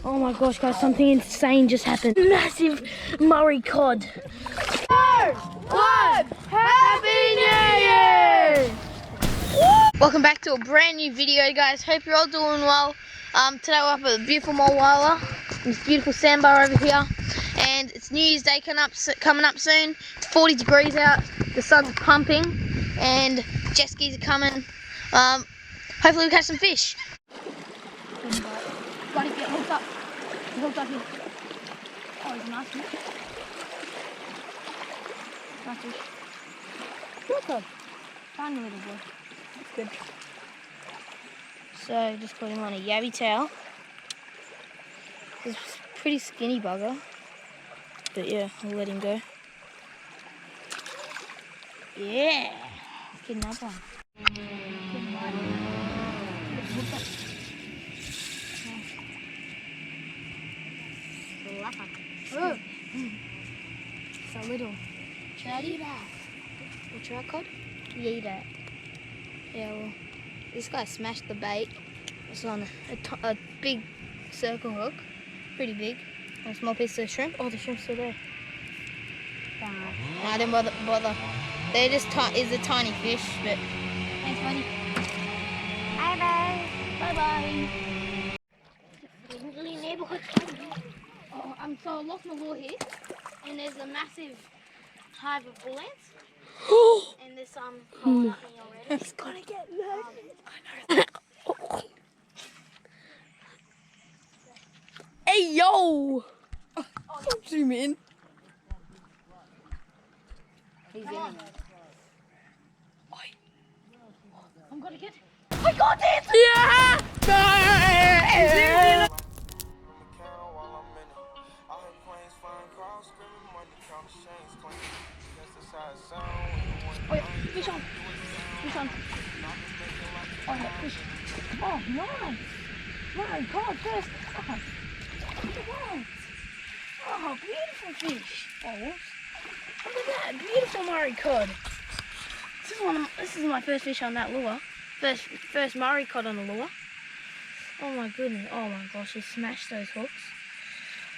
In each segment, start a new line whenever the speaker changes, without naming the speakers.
Oh my gosh, guys, something insane just happened. Massive Murray cod. 2, 1, Happy New Year! Welcome back to a brand new video, guys. Hope you're all doing well. Today we're up at the beautiful Mulwala. This beautiful sandbar over here. And it's New Year's Day coming up soon. It's 40 degrees out. The sun's pumping. And jet skis are coming. Hopefully we'll catch some fish. Buddy, get hooked up. He's hooked up here. Oh, he's a nice fish. Nice fish. Look up. Tiny little boy. That's good. So, just put him on a yabby towel. He's a pretty skinny bugger. But yeah, I'll let him go. Yeah! Let's get another one. Good bite. Hooked up. Oh. It's a little chatty. What's your cod? Yeah, yeah, well, this guy smashed the bait. It's on a big circle hook, pretty big, and a small piece of shrimp. Oh, the shrimp's still there. I didn't bother. They're just is a tiny fish, but thanks, buddy. Bye bye. Neighborhood. Oh, so I lost my lure here, and there's a massive hive of bull ants, and there's some crawling up me already. It's gonna get nervous. I know. Hey yo! Zoom in. He's in. I'm gonna get. I got it! Yeah! Oh yeah, fish on. Fish on. Oh yeah, fish. Oh nice. My God, first class. Look at that. Oh, beautiful fish. Oh, look at that, beautiful Murray cod. This is my first fish on that lure. First Murray cod on the lure. Oh my goodness. Oh my gosh, he smashed those hooks.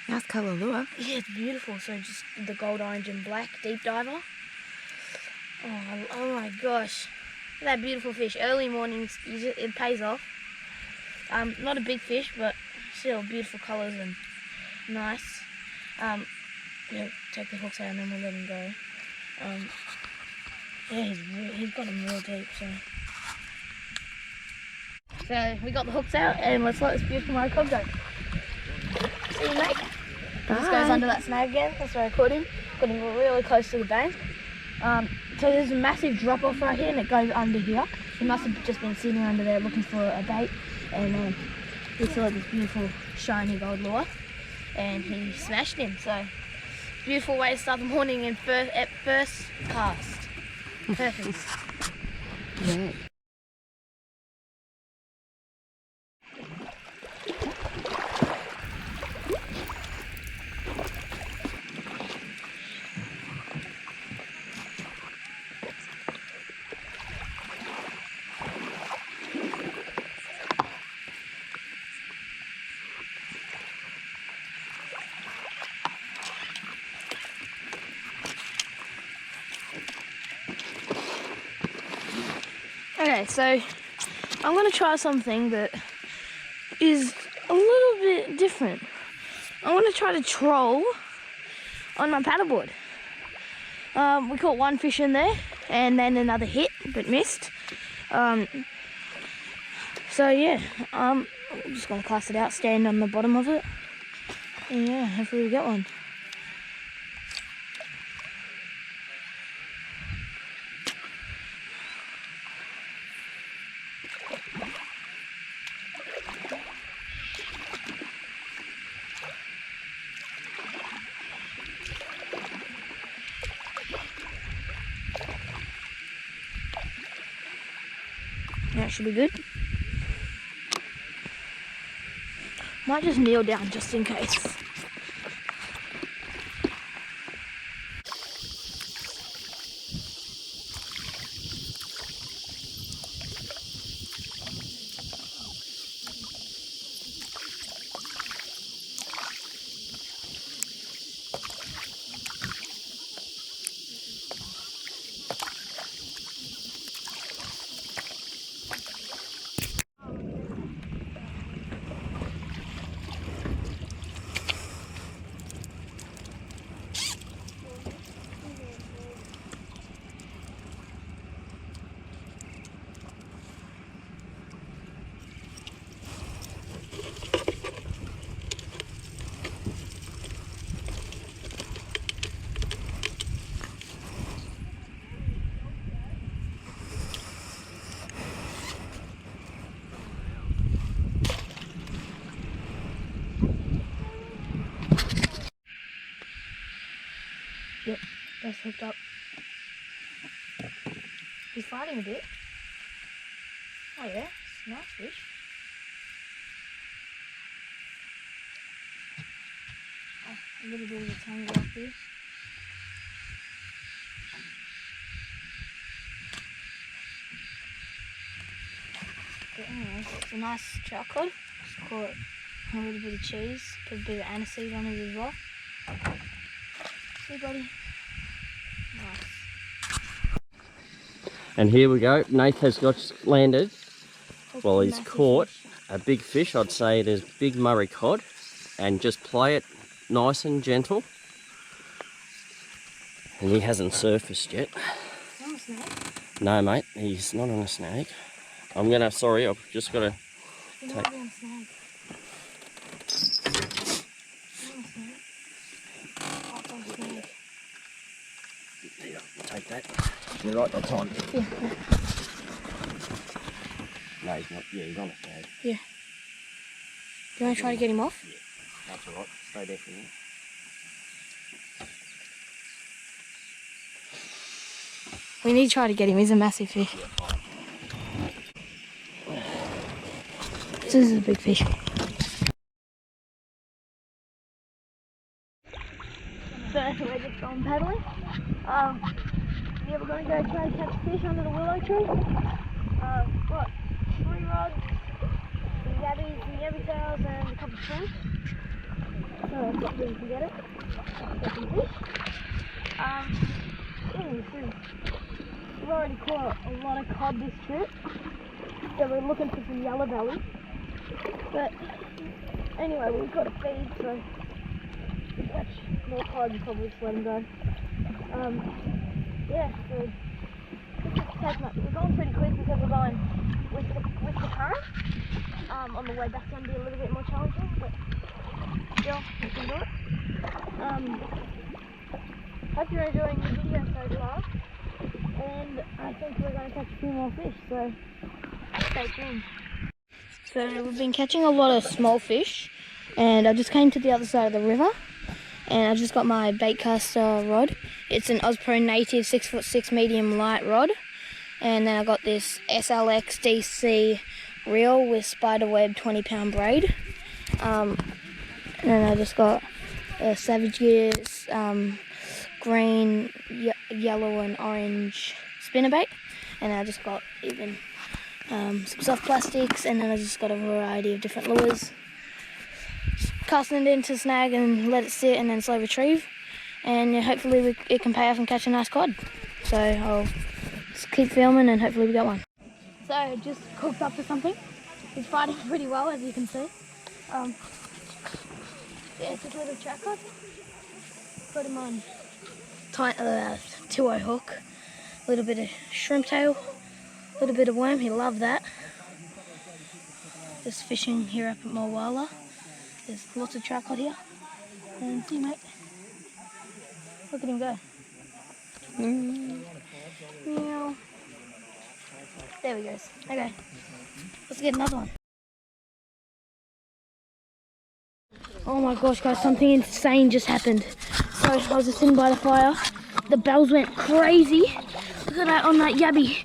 Nice colour lure.
Yeah, it's beautiful. So just the gold, orange and black deep diver. Oh my gosh. Look at that beautiful fish. Early mornings, it pays off. Not a big fish, but still beautiful colours and nice. Yeah, take the hooks out and then we'll let him go. Yeah, he's got them real deep, so we got the hooks out and let's let this beautiful Murray cod go. See you, mate. This goes under that snag again. That's where I caught him. Got him really close to the bank. So there's a massive drop off right here and it goes under here. He must have just been sitting under there looking for a bait, and he saw this beautiful shiny gold lure and he smashed him. So beautiful way to start the morning and at first cast. Perfect.
Yeah.
Okay, so I'm going to try something that is a little bit different. I want to try to troll on my paddleboard. We caught one fish in there and then another hit, but missed. So yeah, I'm just going to cast it out, stand on the bottom of it, and yeah, hopefully we get one. That should be good. Might just kneel down just in case. That's hooked up. He's fighting a bit. Oh yeah, it's a nice fish. Oh, a little bit of a tangle up here. But anyway, it's a nice trout cod. Just caught a little bit of cheese, put a bit of aniseed on it as well. See, buddy? Nice.
And here we go. Nate has got landed. Well, he's
Massive
caught
fish.
a big fish. I'd say it is big Murray cod. And just play it nice and gentle. And he hasn't surfaced yet.
Oh, snake.
No, mate, he's not on a snake. I'm gonna, sorry, I've just got to
He
take.
might be on a snake. On a snake. Oh, it's on a snake.
Take that. You're right on time.
Yeah.
No, he's not. Yeah, he's on a snake.
Do you want to try to get him off?
Yeah, that's alright. Stay there for a minute.
We need to try to get him. He's a massive fish. This is a big fish. So we're just going paddling. Yeah, we're going to go try and catch fish under the willow tree. What? 3 rods, some yabbies, some yabby tails, and a couple of shrimp. So hopefully we can get it. Get some fish. We've already caught a lot of cod this trip. So we're looking for some yellow belly. But anyway, we've got to feed, so if we catch more cod, we'll probably just let them go. Yeah, so we're going pretty quick because we're going with the current. On the way back it's going to be a little bit more challenging, but still, we can do it. Hope you're enjoying the video so far, and I think we're going to catch a few more fish, so stay tuned. So we've been catching a lot of small fish, and I just came to the other side of the river, and I just got my baitcaster rod. It's an Ozpro Native 6'6" medium light rod, and then I got this SLX DC reel with spiderweb 20-pound braid, and then I just got a Savage Gears green, yellow and orange spinnerbait, and I just got even some soft plastics, and then I just got a variety of different lures. Just casting it into snag and let it sit and then slow retrieve, and hopefully it can pay off and catch a nice cod. So I'll just keep filming and hopefully we get one. So I just cooked up to something. He's fighting pretty well, as you can see. Yeah, it's a little track cod. Got him on 2-0 hook, a little bit of shrimp tail, a little bit of worm. He loved that. Just fishing here up at Mulwala. There's lots of trout cod here. And see, mate. Look at him go. Meow. There we go. Okay, let's get another one. Oh my gosh, guys, something insane just happened. So I was just sitting by the fire. The bells went crazy. Look at that on that yabby.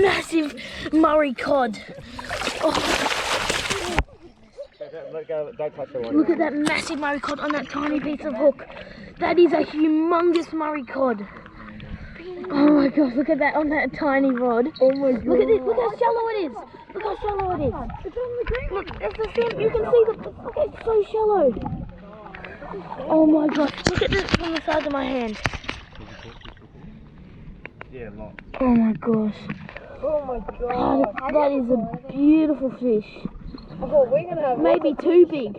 Massive Murray cod. Oh. Look at that massive Murray cod on that tiny piece of hook. That is a humongous Murray cod. Oh my gosh, look at that on that tiny rod. Oh my god. Look at this, look how shallow it is. Look how shallow it is. It's on the green. Look, it's the same. You can see look, it's so shallow. Oh my gosh, look at this from the size of my hand.
Yeah, a lot.
Oh my gosh.
Oh my god.
That is a beautiful fish.
Oh, we're gonna have
Maybe too big.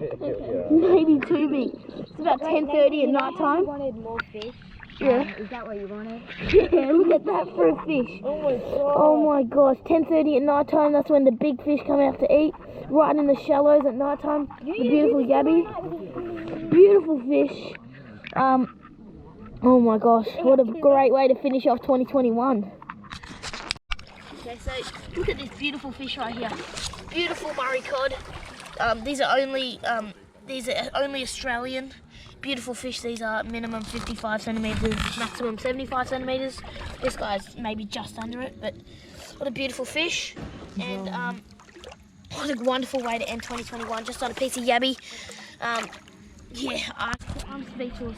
Maybe too big. It's about 10:30 at night time.
You wanted more fish?
Yeah.
Is that what you wanted?
Yeah, look at that for a fish.
Oh my god.
Oh my gosh, 10:30 at night time, that's when the big fish come out to eat. Right in the shallows at night time. The beautiful yabby. Beautiful fish. Oh my gosh, what a great way to finish off 2021. Okay, so look at this beautiful fish right here. Beautiful Murray cod. These are only these are only Australian. Beautiful fish. These are minimum 55 centimetres, maximum 75 centimetres. This guy's maybe just under it, but what a beautiful fish. And what a wonderful way to end 2021, just on a piece of yabby. Yeah, I'm speechless.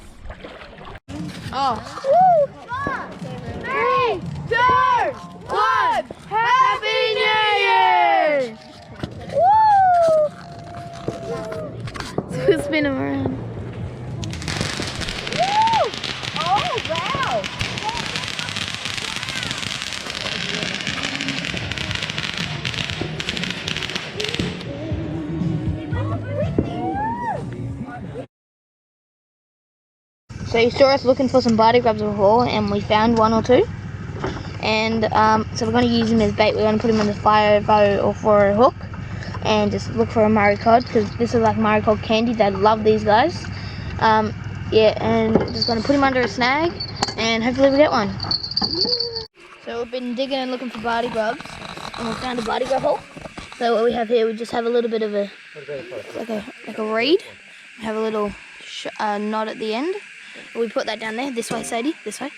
Oh.
3, 2, 1, Happy New Year! Woo! So spin them around.
Oh, wow.
So you saw us looking for some body grubs before, and we found one or two. And so we're going to use them as bait. We're going to put them in the fire bow or for a hook, and just look for a Murray cod, because this is like Murray cod candy. They love these guys. Yeah, and just going to put him under a snag, and hopefully we get one. So we've been digging and looking for barty grubs, and we found a barty grub hole. So what we have here, we just have a little bit of a like a reed. We have a little knot at the end. We put that down there. This way, Sadie. This way.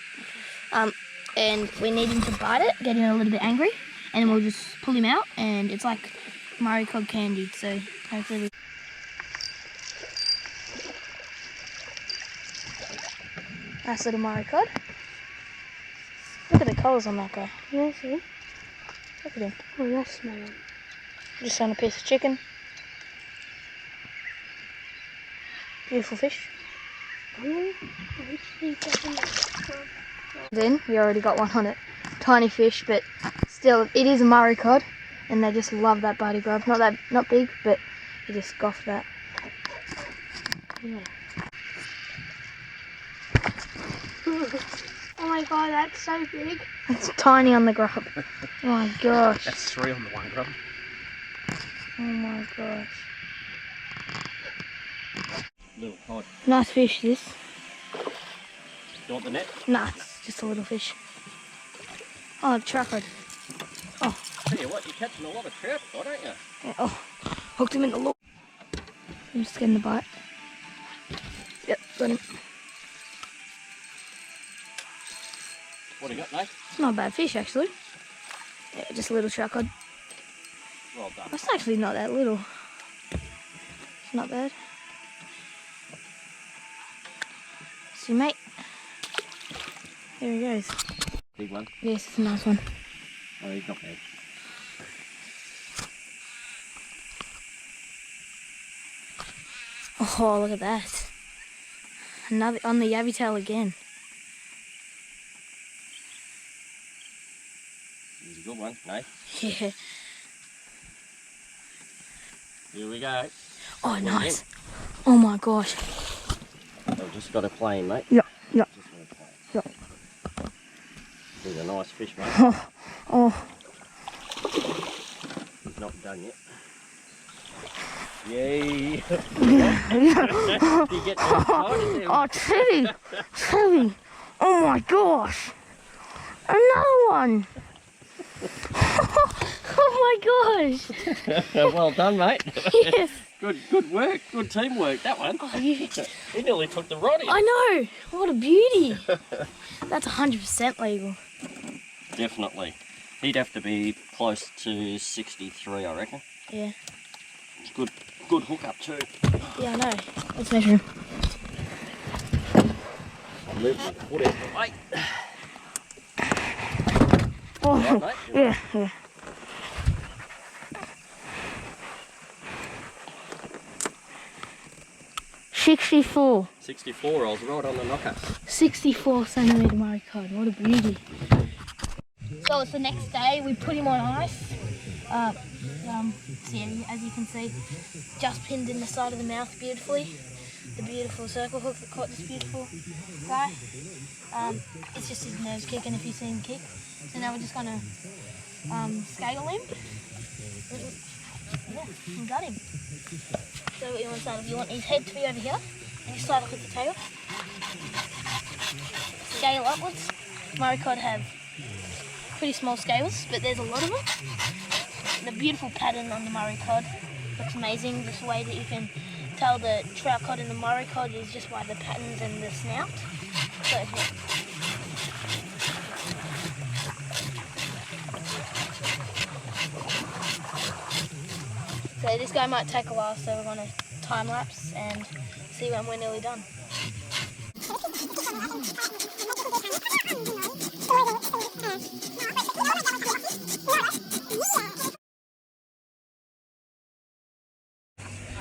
And we need him to bite it, get him a little bit angry, and then we'll just pull him out. And it's like Murray cod candy. So hopefully we. Nice little Murray cod. Look at the colours on that guy. Yeah, see? Look at him. Oh, that's small. Just on a piece of chicken. Beautiful fish. Then we already got one on it. Tiny fish, but still, it is a Murray cod, and they just love that barty grub. Not big, but they just scoff that. Yeah.
Oh my god, that's so big.
It's tiny on the grub. Oh my gosh.
That's 3 on the one grub.
Oh my gosh.
Little cod.
Nice fish, this.
You want the net?
Nah, it's just a little fish. Oh, a trout cod. Oh.
Tell you what, you're catching a lot of trout cod, aren't you?
Yeah, oh, hooked him in the loop. I'm just getting the bite. Yep, got him.
What do you got, mate?
It's not a bad fish, actually. Yeah, just a little trout cod.
Well done.
That's actually not that little. It's not bad. See, mate. There he goes.
Big one.
Yes, it's a nice one.
Oh, he's not bad.
Oh, look at that. Another on the yabby tail again.
He's a good one, mate.
Yeah.
Here we go.
Oh, nice. Oh my gosh.
I've just got a plane, mate.
Yeah, yeah.
Just got a plane.
Yeah.
He's a nice fish, mate.
Oh.
He's not done yet. Yay! You get excited there.
Oh, Teddy. Oh my gosh. Another one. Oh my gosh.
Well done, mate.
Yes.
Good work. Good teamwork, that one.
Oh,
He nearly took the rod in.
I know. What a beauty. That's 100% legal.
Definitely. He'd have to be close to 63, I reckon.
Yeah.
It's good hook up too.
Yeah, I know. Let's measure him.
Move my foot out the way.
Oh,
Right, mate?
yeah. 64.
64, I was right on the knocker.
64 centimetre Murray cod. What a beauty. So it's the next day. We put him on ice. See, as you can see, just pinned in the side of the mouth beautifully. The beautiful circle hook that caught this beautiful guy. It's just his nose kicking if you see him kick. So now we're just going to scale him. Yeah, we got him. So what you want to start with, you want his head to be over here, and you start off with the tail. Scale upwards. Murray cod have pretty small scales, but there's a lot of them. The beautiful pattern on the Murray cod looks amazing. Just the way that you can tell the trout cod and the Murray cod is just by the patterns and the snout. So, yeah. So this guy might take a while, so we're going to time lapse and see when we're nearly done.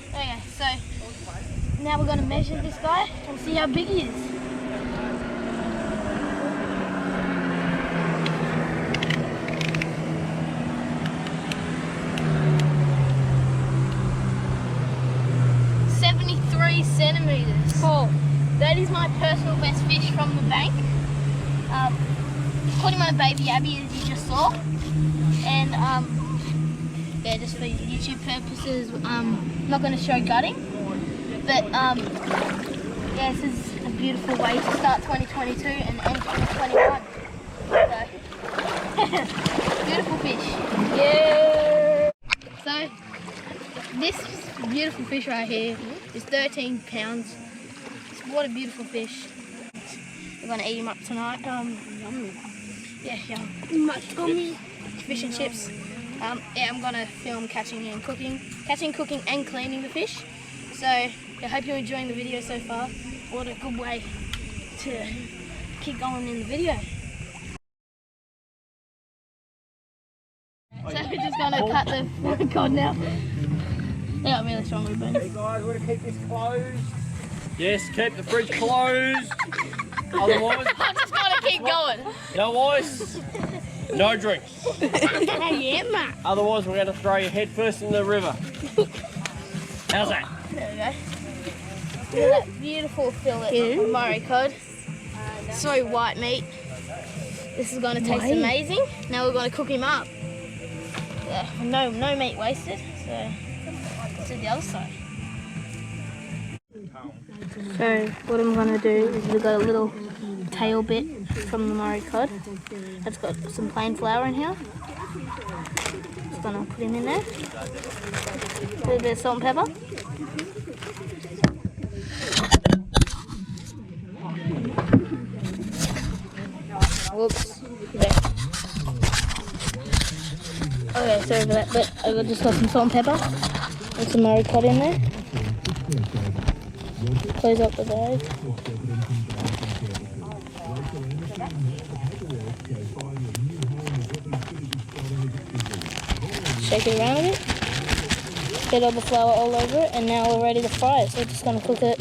Okay, so now we're going to measure this guy and see how big he is. Centimeters. Cool. That is my personal best fish from the bank. Caught him on a baby yabby, as you just saw. And yeah, just for YouTube purposes, I'm not going to show gutting. But yeah, this is a beautiful way to start 2022 and end 2021. So, beautiful fish. Yeah. So this beautiful fish right here is 13 pounds. What a beautiful fish. We're going to eat him up tonight. Yummy. Yeah, yum. My tummy. Fish and chips. Yeah, I'm going to film catching, cooking and cleaning the fish. So I hope you're enjoying the video so far. What a good way to keep going in the video. So we're just going to cut the cod now. They got really strong bones.
Hey guys, we're going to keep this closed. Yes, keep the fridge closed. Otherwise,
I'm just going to keep going.
Otherwise, no drinks.
Yeah, mate.
Otherwise, we're going to throw you head first in the river. How's that?
There we go. Look at that beautiful fillet of Murray cod. So white meat. This is going to taste amazing. Now we're going to cook him up. No meat wasted. So let's do the other side. So what I'm going to do is we've got a little tail bit from the Murray cod. That's got some plain flour in here. Just going to put him in there. A little bit of salt and pepper. Whoops. Okay. Okay, sorry for that, but I just got some salt and pepper and some Murray cod in there. Close up the bag. Shake it around a bit. Get all the flour all over it, and now we're ready to fry it. So we're just going to cook it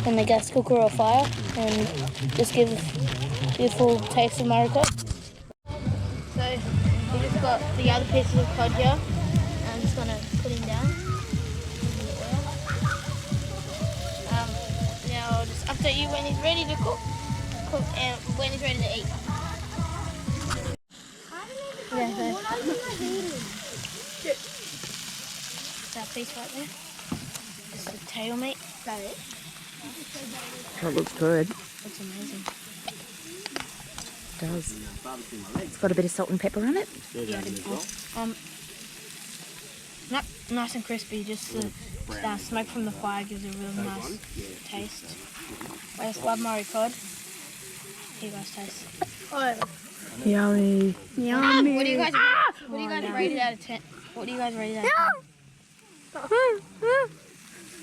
in the gas cooker or fire and just give a beautiful taste of Murray cod. So we just got the other pieces of cod here. I'm just going to put him down. Now I'll just update you when he's ready to cook and when he's ready to eat. Yeah, that piece right there. This is the tail meat. That it?
That looks good.
That's amazing.
It does. It's got a bit of salt and pepper on it.
Yeah, nice and crispy. Just the smoke from the fire gives a really nice taste. I just love Murray cod. Here you guys taste. Oh.
Yummy. Yummy.
What do you guys rate it out of 10? What do you guys rate it out of 10?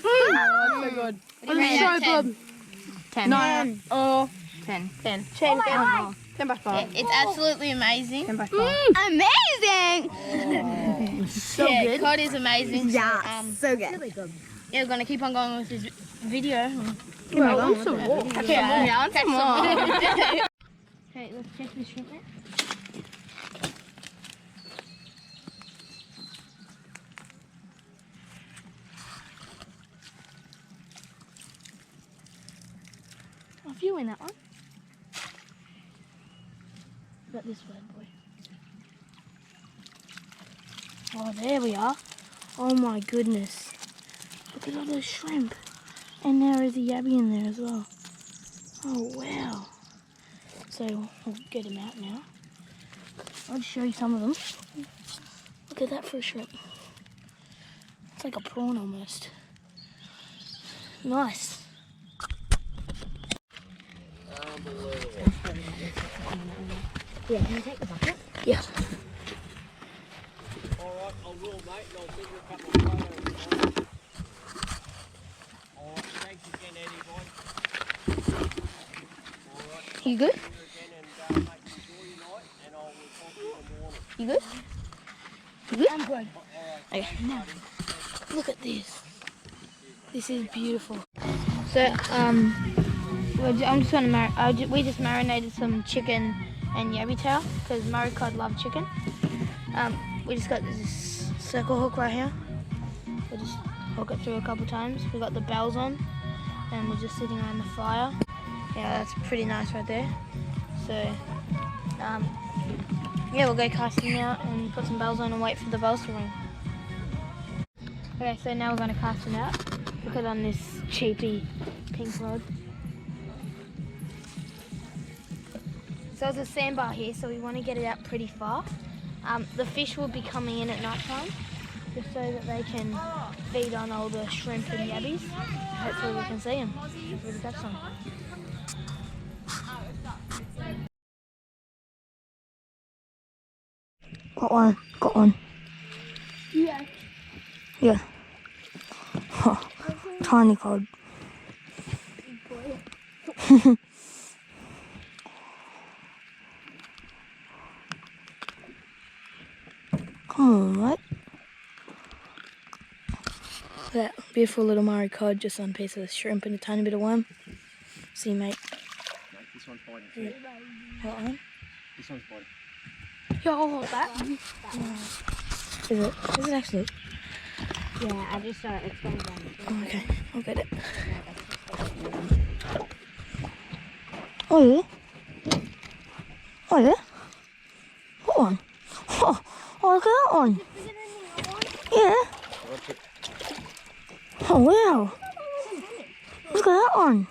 Oh, it's so good.
What do you rate it out of 10?
10. 9. Oh. 10.
10.
10. 10 by 5.
Yeah, it's absolutely amazing.
10 by 5.
Amazing!
So
yeah,
good.
cod is amazing.
Yeah,
so,
so good.
Yeah, we're going to keep on going with this video.
Well, I want some more. Yeah, I want some more.
Okay, let's check the shrimp now. A few in that one. Got this bad boy. Oh, there we are. Oh my goodness. Look at all those shrimp. And there is a yabby in there as well. Oh wow. So we'll get them out now. I'll just show you some of them. Look at that for a shrimp. It's like a prawn almost. Nice.
Yeah, can you take the bucket?
Yeah.
Alright, I will, mate, and I'll send you a couple of photos. Alright, thanks again, Eddie, boy. Alright,
You good?
see you again, and mate, enjoy your night, and I will talk to you in the morning.
You good? You good?
I'm good.
Okay. Look at this. This is beautiful. So, I'm just gonna we just marinated some chicken and yabby tail because Murray cod love chicken. We just got this circle hook right here. We'll just hook it through a couple times. We got the bells on, and we're just sitting around the fire. Yeah, that's pretty nice right there. So, yeah, we'll go casting out and put some bells on and wait for the bells to ring. Okay, so now we're going to cast it out. Put it on this cheapy pink rod. So there's a sandbar here, so we want to get it out pretty far. The fish will be coming in at night time, just so that they can feed on all the shrimp and yabbies. Hopefully we can see them. Hopefully we catch some. Got one, got one. Yeah. Yeah. Oh, tiny cod. Come on, mate. That beautiful little Murray cod, just on a piece of shrimp and a tiny bit of worm. See you, mate.
Mate, this one's biting too.
Hold on.
This one's biting.
Yeah, I'll hold that. Is it? Is it actually?
Yeah, I just saw it. It's going down.
Oh, okay, I'll get it. Oh yeah. Oh yeah. What one? Oh, look at that one. Yeah. Oh wow. Look at that one.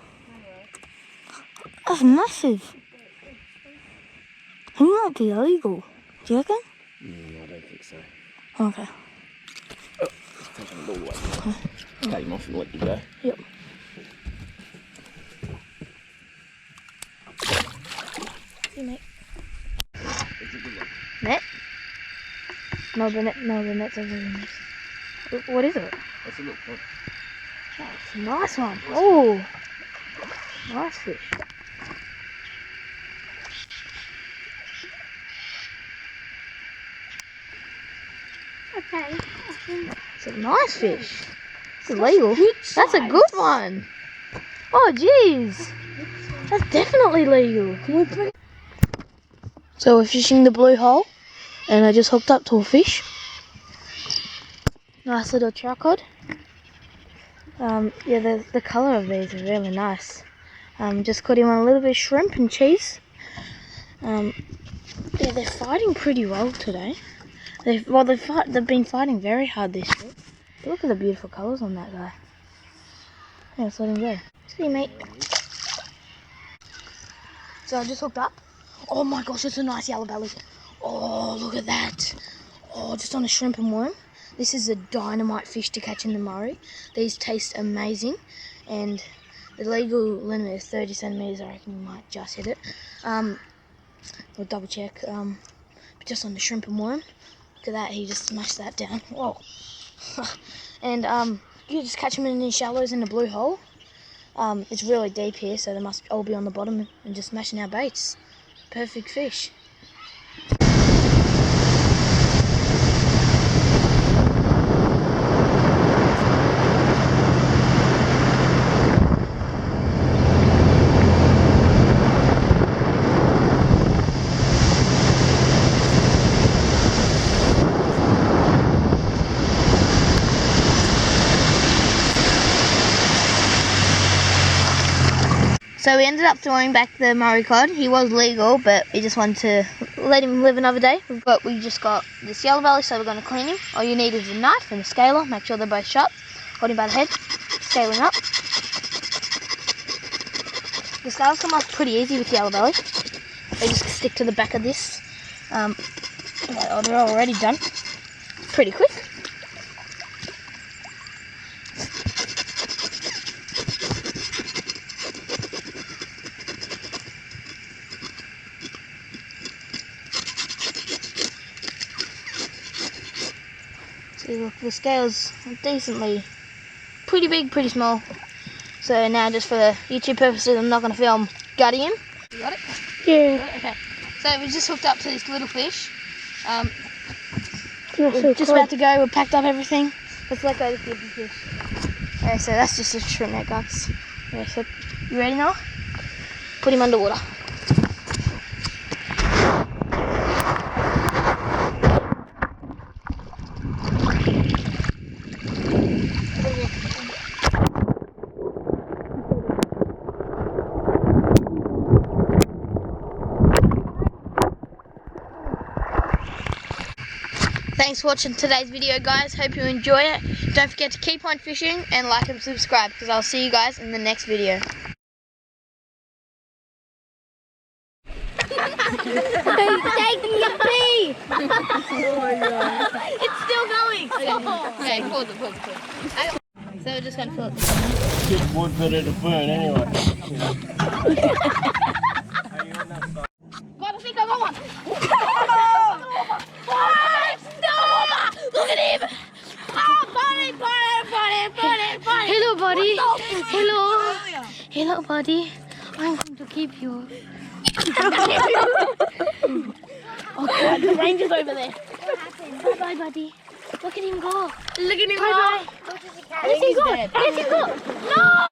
That's massive. He might be illegal. Do you reckon?
I don't think so.
Okay.
Take him all the way. Cut him off and let you go.
Yep. See you, mate. Net? No, the net's over there. What is it?
That's a little cod.
Oh, it's a nice one. Oh, nice fish.
Okay.
It's a nice fish. It's illegal. That's a good one. Oh, jeez. That's definitely legal. So we're fishing the blue hole, and I just hooked up to a fish. Nice little trout cod. Yeah, the colour of these is really nice. Just caught him on a little bit of shrimp and cheese. Yeah, they're fighting pretty well today. They've been fighting very hard this year. But look at the beautiful colours on that guy. Yeah, let's let him go. See you, mate. So I just hooked up. Oh my gosh, it's a nice yellow belly. Oh, look at that. Oh, just on a shrimp and worm. This is a dynamite fish to catch in the Murray. These taste amazing, and the legal limit is 30 centimetres. I reckon we might just hit it. We'll double check. But just on the shrimp and worm. Look at that, he just smashed that down. Whoa. And you just catch them in these shallows in the blue hole. It's really deep here, so they must all be on the bottom and just smashing our baits. Perfect fish. So we ended up throwing back the Murray cod. He was legal, but we just wanted to let him live another day. But we just got this yellow belly, so we're going to clean him. All you need is a knife and a scaler. Make sure they're both sharp. Hold him by the head, scaling up. The scales come off pretty easy with yellow belly. They just stick to the back of this. Oh, they're already done. Pretty quick. See, look, the scale's decently pretty big, pretty small. So now, just for the YouTube purposes, I'm not going to film gutting him. You got it?
Yeah.
Okay. So we just hooked up to this little fish.
You're
We're
so
just about to go. We've packed up everything. Let's let go of this little fish. Okay, so that's just a shrimp net, guys. Okay, so you ready now? Put him underwater. Thanks for watching today's video, guys. Hope you enjoy it. Don't forget to keep on fishing and like and subscribe, because I'll see you guys in the next video.
Who's taking a pee?
It's still going. Okay, pause it. So we're just going to fill it.
Good wood for it to burn anyway.
God, I think I got one. Look at him! Oh, buddy!
Hello, buddy. Hello, buddy. I'm going to keep you.
Oh God, the ranger's over there.
Bye, buddy. Look at him go.
Look at him
Bye.
go. Let him go. No!